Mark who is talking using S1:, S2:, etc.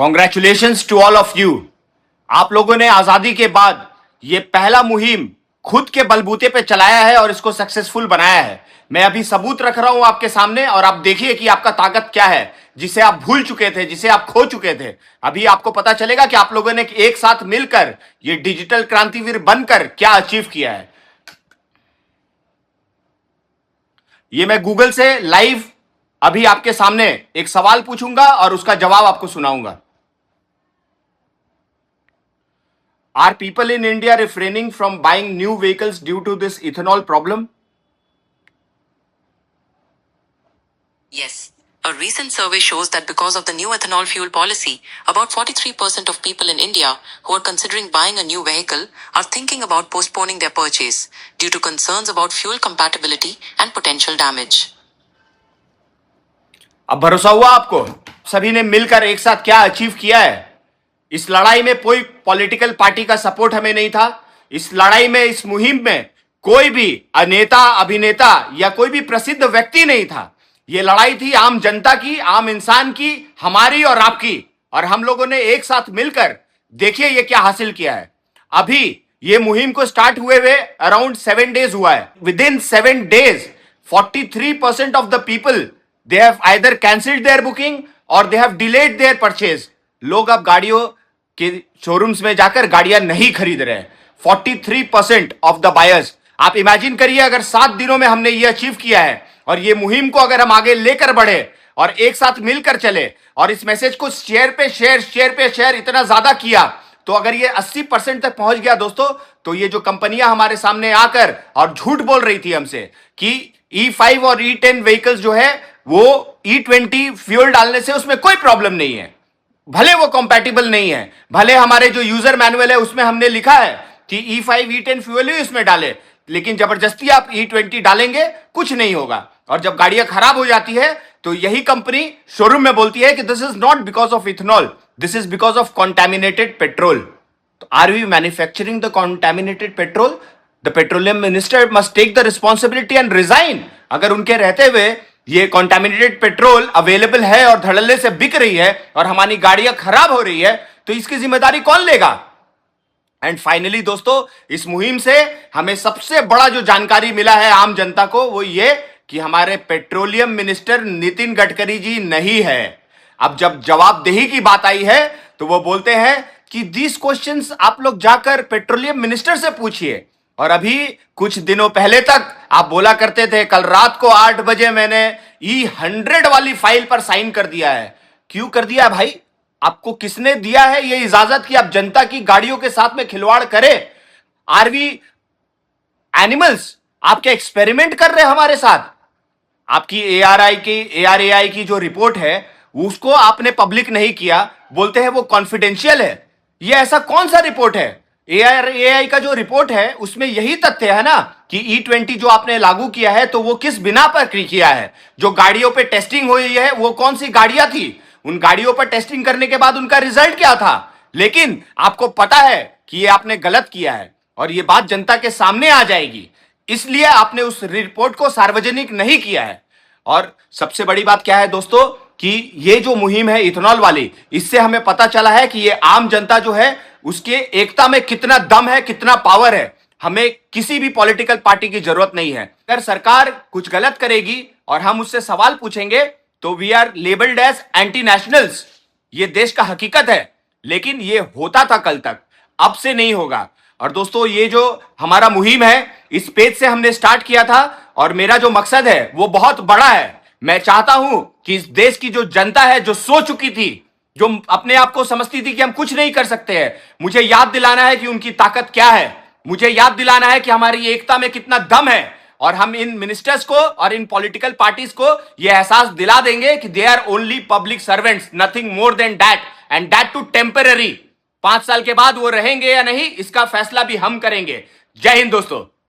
S1: Congratulations to all of you. आप लोगों ने आजादी के बाद ये पहला मुहिम खुद के बलबूते पे चलाया है और इसको सक्सेसफुल बनाया है। मैं अभी सबूत रख रहा हूं आपके सामने और आप देखिए कि आपका ताकत क्या है, जिसे आप भूल चुके थे, जिसे आप खो चुके थे। अभी आपको पता चलेगा कि आप लोगों ने एक साथ मिलकर ये डिजिटल क्रांतिवीर बनकर क्या अचीव किया है। ये मैं गूगल से लाइव अभी आपके सामने एक सवाल पूछूंगा और उसका जवाब आपको सुनाऊंगा। Are people in India refraining from buying new vehicles due to this ethanol problem?
S2: Yes. A recent survey shows that because of the new ethanol fuel policy, about 43% of people in India who are considering buying a new vehicle are thinking about postponing their purchase due to concerns about fuel compatibility and potential damage.
S1: अब भरोसा हुआ आपको सभी ने मिलकर एक साथ क्या अचीव किया है। इस लड़ाई में कोई पॉलिटिकल पार्टी का सपोर्ट हमें नहीं था। इस लड़ाई में, इस मुहिम में कोई भी नेता, अभिनेता या कोई भी प्रसिद्ध व्यक्ति नहीं था। यह लड़ाई थी आम जनता की, आम इंसान की, हमारी और आपकी। और हम लोगों ने एक साथ मिलकर देखिए ये क्या हासिल किया है। अभी ये मुहिम को स्टार्ट हुए अराउंड 7 डेज हुआ है। Within 7 days 43% of the people they have either cancelled their booking और they have delayed their purchase. लोग अब गाड़ियों के शोरूम्स में जाकर गाड़ियां नहीं खरीद रहे हैं। 43% ऑफ द बायर्स। आप इमेजिन करिए अगर 7 दिनों में हमने ये अचीव किया है और ये मुहिम को अगर हम आगे लेकर बढ़े और एक साथ मिलकर चले और इस मैसेज को शेयर पे शेयर इतना ज्यादा किया, तो अगर ये 80% तक पहुंच गया दोस्तों, तो ये जो कंपनियां हमारे सामने आकर और झूठ बोल रही थी हमसे कि E5 और E10 व्हीकल्स जो है वो E20 फ्यूल डालने से उसमें कोई प्रॉब्लम नहीं है, भले वो कंपैटिबल नहीं है, भले हमारे जो यूजर मैनुअल है उसमें हमने लिखा है कि E5 E10 फ्यूल ही उसमें डाले, लेकिन जबरदस्ती आप E20 डालेंगे कुछ नहीं होगा। और जब गाड़ियां खराब हो जाती है तो यही कंपनी शोरूम में बोलती है कि this is not because of ethanol, this is because of contaminated petrol. तो are we manufacturing the contaminated petrol? The petroleum minister must take the responsibility and resign. अगर उनके रहते हुए ये कॉन्टैमिनेटेड पेट्रोल अवेलेबल है और धड़ल्ले से बिक रही है और हमारी गाड़ियां खराब हो रही है, तो इसकी जिम्मेदारी कौन लेगा? एंड फाइनली दोस्तों, इस मुहिम से हमें सबसे बड़ा जो जानकारी मिला है आम जनता को, वो ये कि हमारे पेट्रोलियम मिनिस्टर नितिन गडकरी जी नहीं है। अब जब जवाबदेही की बात आई है तो वो बोलते हैं कि दीज क्वेश्चंस आप लोग जाकर पेट्रोलियम मिनिस्टर से पूछिए। और अभी कुछ दिनों पहले तक आप बोला करते थे कल रात को 8 बजे मैंने E100 वाली फाइल पर साइन कर दिया है। क्यों कर दिया है भाई? आपको किसने दिया है ये इजाजत कि आप जनता की गाड़ियों के साथ में खिलवाड़ करें? Are we animals? आप क्या एक्सपेरिमेंट कर रहे हैं हमारे साथ? आपकी ARAI की जो रिपोर्ट है उसको आपने पब्लिक नहीं किया, बोलते हैं वो कॉन्फिडेंशियल है। ये ऐसा कौन सा रिपोर्ट है? ARAI का जो रिपोर्ट है उसमें यही तथ्य है ना कि E20 जो आपने लागू किया है तो वो किस बिना पर किया है। जो गाड़ियों पे टेस्टिंग हुई है वो कौन सी गाड़ियां थी, उन गाड़ियों पर टेस्टिंग करने के बाद उनका रिजल्ट क्या था। लेकिन आपको पता है कि ये आपने गलत किया है और ये बात जनता के सामने आ जाएगी, इसलिए आपने उस रिपोर्ट को सार्वजनिक नहीं किया है। और सबसे बड़ी बात क्या है दोस्तों कि ये जो मुहिम है इथेनॉल वाली, इससे हमें पता चला है कि ये आम जनता जो है उसके एकता में कितना दम है, कितना पावर है। हमें किसी भी पॉलिटिकल पार्टी की जरूरत नहीं है। अगर सरकार कुछ गलत करेगी और हम उससे सवाल पूछेंगे तो we are labelled as anti nationals. ये देश का हकीकत है, लेकिन ये होता था कल तक, अब से नहीं होगा। और दोस्तों, ये जो हमारा मुहिम है इस पेज से हमने स्टार्ट किया था और मेरा जो मकसद है वो बहुत बड़ा है। मैं चाहता हूं कि इस देश की जो जनता है, जो सो चुकी थी, जो अपने आप को समझती थी कि हम कुछ नहीं कर सकते हैं, मुझे याद दिलाना है कि उनकी ताकत क्या है। मुझे याद दिलाना है कि हमारी एकता में कितना दम है। और हम इन मिनिस्टर्स को और इन पॉलिटिकल पार्टीज को यह एहसास दिला देंगे कि they are only public servants, nothing more than that, and that too temporary. 5 साल के बाद वो रहेंगे या नहीं, इसका फैसला भी हम करेंगे। जय हिंद दोस्तों।